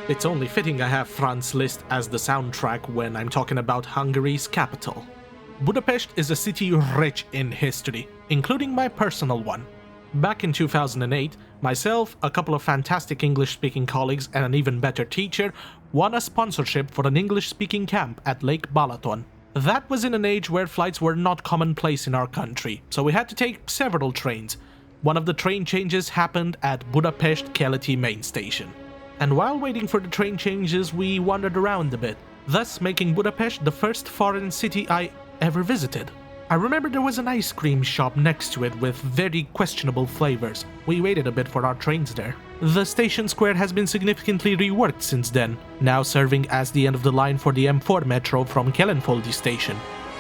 It's only fitting I have Franz Liszt as the soundtrack when I'm talking about Hungary's capital. Budapest is a city rich in history, including my personal one. Back in 2008, myself, a couple of fantastic English-speaking colleagues and an even better teacher won a sponsorship for an English-speaking camp at Lake Balaton. That was in an age where flights were not commonplace in our country, so we had to take several trains. One of the train changes happened at Budapest Keleti main station. And while waiting for the train changes, we wandered around a bit, thus making Budapest the first foreign city I ever visited. I remember there was an ice cream shop next to it with very questionable flavors. We waited a bit for our trains there. The station square has been significantly reworked since then, now serving as the end of the line for the M4 metro from Kelenföldi station.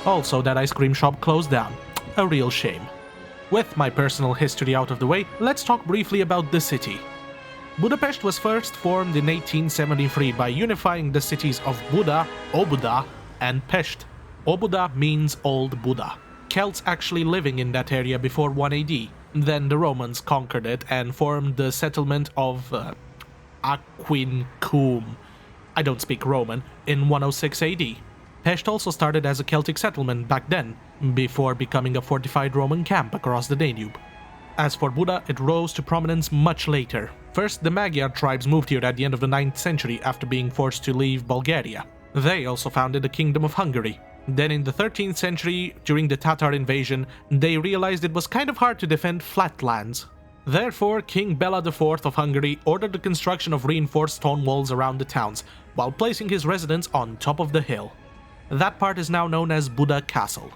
Also, that ice cream shop closed down. A real shame. With my personal history out of the way, let's talk briefly about the city. Budapest was first formed in 1873 by unifying the cities of Buda, Óbuda, and Pest. Óbuda means Old Buda. Celts actually living in that area before 1 AD. Then the Romans conquered it and formed the settlement of Aquincum, I don't speak Roman, in 106 AD. Pest also started as a Celtic settlement back then, before becoming a fortified Roman camp across the Danube. As for Buda, it rose to prominence much later. First, the Magyar tribes moved here at the end of the 9th century after being forced to leave Bulgaria. They also founded the Kingdom of Hungary. Then in the 13th century, during the Tatar invasion, they realized it was kind of hard to defend flat lands. Therefore, King Bela IV of Hungary ordered the construction of reinforced stone walls around the towns, while placing his residence on top of the hill. That part is now known as Buda Castle.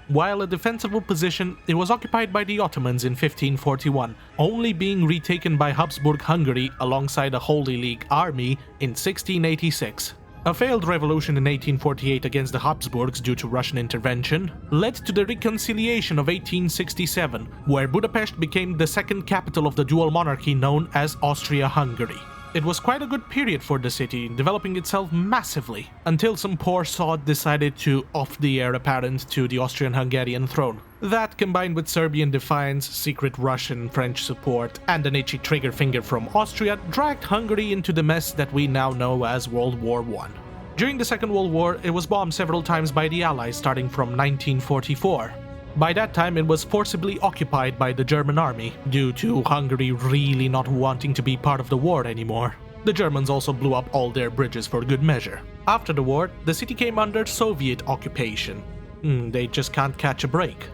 While a defensible position, it was occupied by the Ottomans in 1541, only being retaken by Habsburg Hungary alongside a Holy League army in 1686. A failed revolution in 1848 against the Habsburgs due to Russian intervention led to the reconciliation of 1867, where Budapest became the second capital of the dual monarchy known as Austria-Hungary. It was quite a good period for the city, developing itself massively, until some poor sod decided to off the heir apparent to the Austrian-Hungarian throne. That, combined with Serbian defiance, secret Russian-French support, and an itchy trigger finger from Austria, dragged Hungary into the mess that we now know as World War I. During the Second World War, it was bombed several times by the Allies starting from 1944. By that time, it was forcibly occupied by the German army, due to Hungary really not wanting to be part of the war anymore. The Germans also blew up all their bridges for good measure. After the war, the city came under Soviet occupation. They just can't catch a break.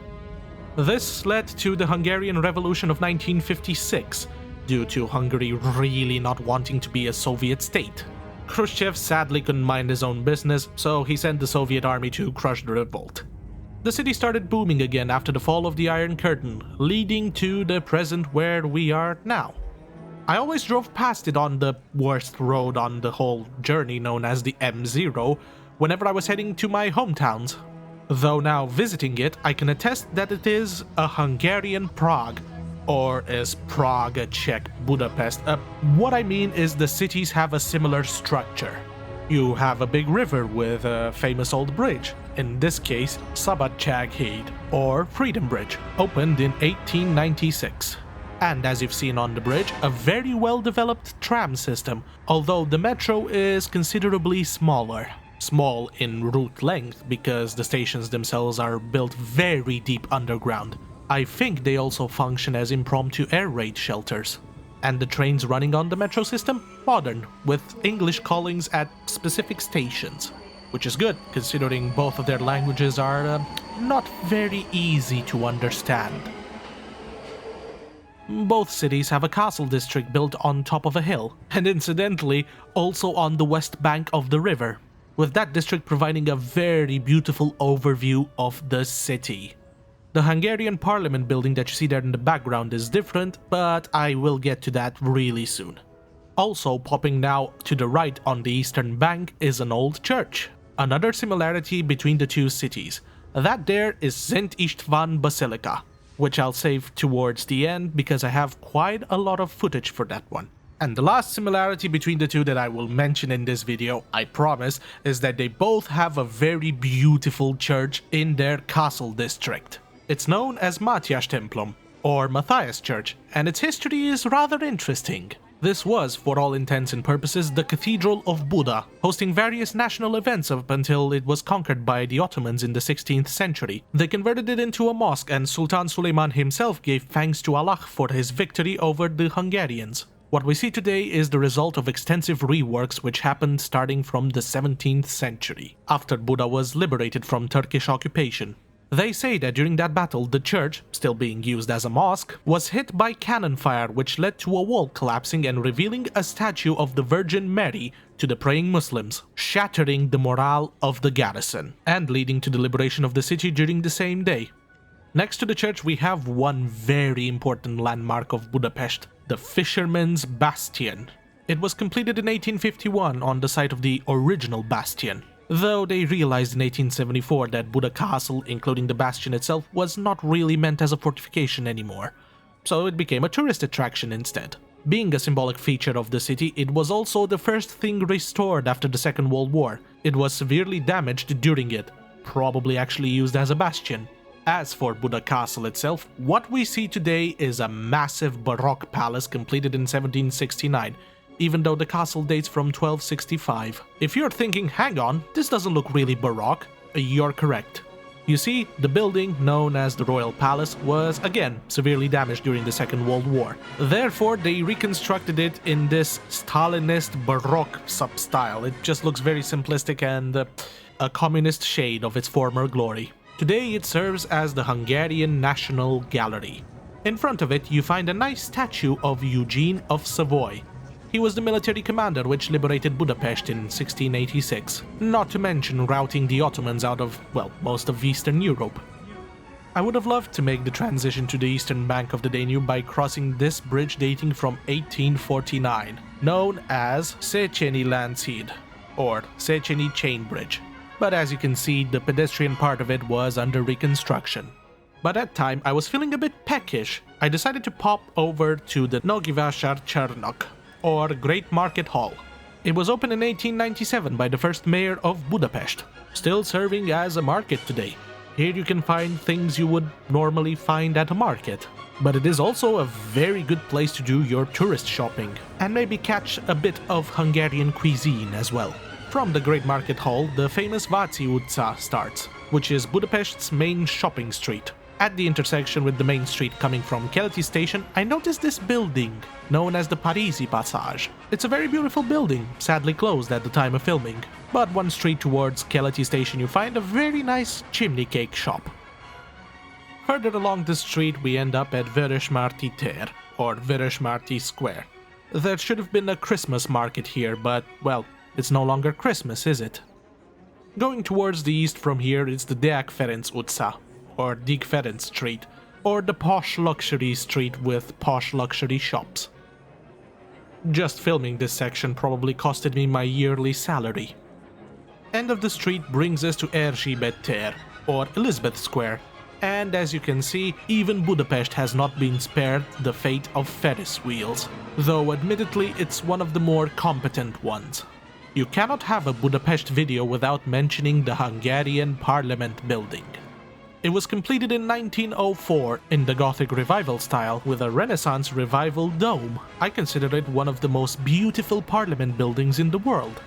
This led to the Hungarian Revolution of 1956, due to Hungary really not wanting to be a Soviet state. Khrushchev sadly couldn't mind his own business, so he sent the Soviet army to crush the revolt. The city started booming again after the fall of the Iron Curtain, leading to the present where we are now. I always drove past it on the worst road on the whole journey, known as the M0, whenever I was heading to my hometowns. Though now visiting it, I can attest that it is a Hungarian Prague, or is Prague a Czech Budapest? What I mean is the cities have a similar structure. You have a big river with a famous old bridge, in this case Szabadsághíd, or Freedom Bridge, opened in 1896. And as you've seen on the bridge, a very well-developed tram system, although the metro is considerably smaller. Small in route length because the stations themselves are built very deep underground. I think they also function as impromptu air raid shelters. And the trains running on the metro system? Modern, with English callings at specific stations. Which is good, considering both of their languages are not very easy to understand. Both cities have a castle district built on top of a hill, and incidentally, also on the west bank of the river, with that district providing a very beautiful overview of the city. The Hungarian Parliament building that you see there in the background is different, but I will get to that really soon. Also popping now to the right on the eastern bank is an old church. Another similarity between the two cities. That there is Szent István Basilica, which I'll save towards the end because I have quite a lot of footage for that one. And the last similarity between the two that I will mention in this video, I promise, is that they both have a very beautiful church in their castle district. It's known as Mátyás templom, or Matthias Church, and its history is rather interesting. This was, for all intents and purposes, the Cathedral of Buda, hosting various national events up until it was conquered by the Ottomans in the 16th century. They converted it into a mosque, and Sultan Suleiman himself gave thanks to Allah for his victory over the Hungarians. What we see today is the result of extensive reworks which happened starting from the 17th century, after Buda was liberated from Turkish occupation. They say that during that battle, the church, still being used as a mosque, was hit by cannon fire, which led to a wall collapsing and revealing a statue of the Virgin Mary to the praying Muslims, shattering the morale of the garrison, and leading to the liberation of the city during the same day. Next to the church, we have one very important landmark of Budapest, the Fisherman's Bastion. It was completed in 1851 on the site of the original bastion, though they realized in 1874 that Buda Castle, including the bastion itself, was not really meant as a fortification anymore, so it became a tourist attraction instead. Being a symbolic feature of the city, it was also the first thing restored after the Second World War. It was severely damaged during it, probably actually used as a bastion. As for Buda Castle itself, what we see today is a massive Baroque palace completed in 1769, even though the castle dates from 1265. If you're thinking, hang on, this doesn't look really Baroque, you're correct. You see, the building, known as the Royal Palace, was again severely damaged during the Second World War. Therefore, they reconstructed it in this Stalinist Baroque sub-style. It just looks very simplistic and a communist shade of its former glory. Today, it serves as the Hungarian National Gallery. In front of it, you find a nice statue of Eugene of Savoy. He was the military commander which liberated Budapest in 1686, not to mention routing the Ottomans out of, well, most of Eastern Europe. I would have loved to make the transition to the eastern bank of the Danube by crossing this bridge dating from 1849, known as Széchenyi Lánchíd, or Széchenyi Chain Bridge. But as you can see, the pedestrian part of it was under reconstruction. By that time, I was feeling a bit peckish. I decided to pop over to the Nogi Vásár Csarnok, or Great Market Hall. It was opened in 1897 by the first mayor of Budapest, still serving as a market today. Here you can find things you would normally find at a market, but it is also a very good place to do your tourist shopping, and maybe catch a bit of Hungarian cuisine as well. From the Great Market Hall, the famous Váci utca starts, which is Budapest's main shopping street. At the intersection with the main street coming from Keleti station, I noticed this building, known as the Parisi Passage. It's a very beautiful building, sadly closed at the time of filming. But one street towards Keleti station you find a very nice chimney cake shop. Further along the street we end up at Vörösmarty tér, or Vörösmarty Square. There should have been a Christmas market here, but, well, it's no longer Christmas, is it? Going towards the east from here is the Deák Ferenc utca, or Deák Ferenc Street, or the posh luxury street with posh luxury shops. Just filming this section probably costed me my yearly salary. End of the street brings us to Erzsébet tér, or Elizabeth Square, and as you can see, even Budapest has not been spared the fate of Ferris wheels, though admittedly it's one of the more competent ones. You cannot have a Budapest video without mentioning the Hungarian Parliament building. It was completed in 1904 in the Gothic Revival style with a Renaissance Revival dome. I consider it one of the most beautiful parliament buildings in the world.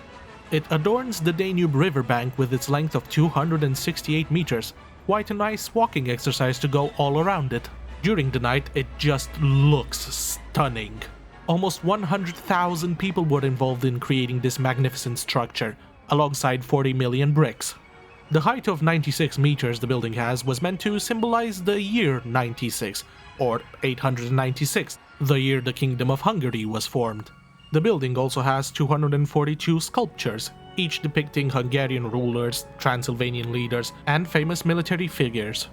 It adorns the Danube riverbank with its length of 268 meters, quite a nice walking exercise to go all around it. During the night, it just looks stunning. Almost 100,000 people were involved in creating this magnificent structure, alongside 40 million bricks. The height of 96 meters the building has was meant to symbolize the year 96, or 896, the year the Kingdom of Hungary was formed. The building also has 242 sculptures, each depicting Hungarian rulers, Transylvanian leaders, and famous military figures.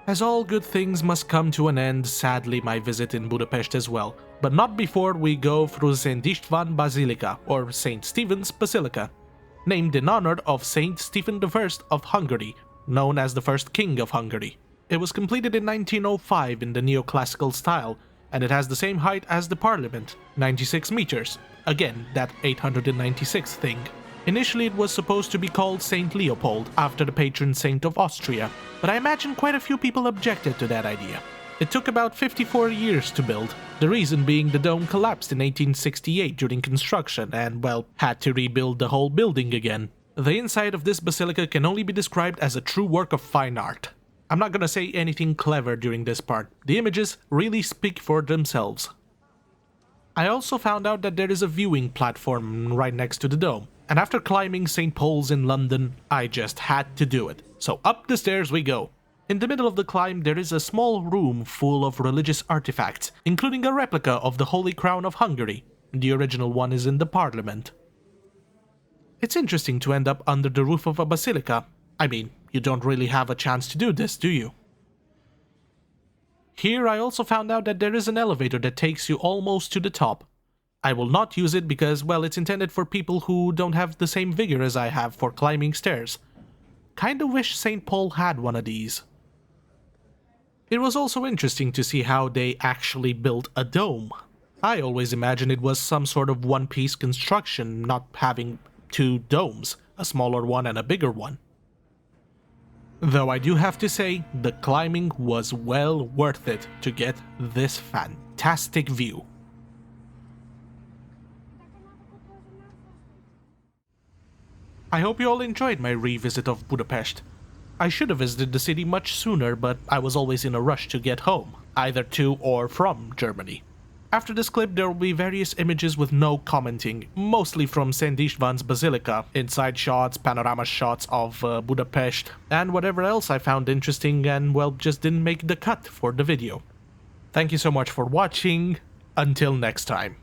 As all good things must come to an end, sadly my visit in Budapest as well, but not before we go through St. István Basilica, or St. Stephen's Basilica, named in honor of Saint Stephen I of Hungary, known as the first king of Hungary. It was completed in 1905 in the neoclassical style, and it has the same height as the parliament, 96 meters. Again, that 896 thing. Initially it was supposed to be called Saint Leopold, after the patron saint of Austria, but I imagine quite a few people objected to that idea. It took about 54 years to build, the reason being the dome collapsed in 1868 during construction and, well, had to rebuild the whole building again. The inside of this basilica can only be described as a true work of fine art. I'm not gonna say anything clever during this part, the images really speak for themselves. I also found out that there is a viewing platform right next to the dome, and after climbing St. Paul's in London, I just had to do it. So up the stairs we go. In the middle of the climb there is a small room full of religious artifacts, including a replica of the Holy Crown of Hungary. The original one is in the Parliament. It's interesting to end up under the roof of a basilica. I mean, you don't really have a chance to do this, do you? Here I also found out that there is an elevator that takes you almost to the top. I will not use it because, well, it's intended for people who don't have the same vigor as I have for climbing stairs. Kinda wish St. Paul had one of these. It was also interesting to see how they actually built a dome. I always imagined it was some sort of one-piece construction, not having two domes, a smaller one and a bigger one. Though I do have to say, the climbing was well worth it to get this fantastic view. I hope you all enjoyed my revisit of Budapest. I should have visited the city much sooner, but I was always in a rush to get home, either to or from Germany. After this clip there will be various images with no commenting, mostly from St. István's Basilica, inside shots, panorama shots of Budapest, and whatever else I found interesting and, well, just didn't make the cut for the video. Thank you so much for watching, until next time.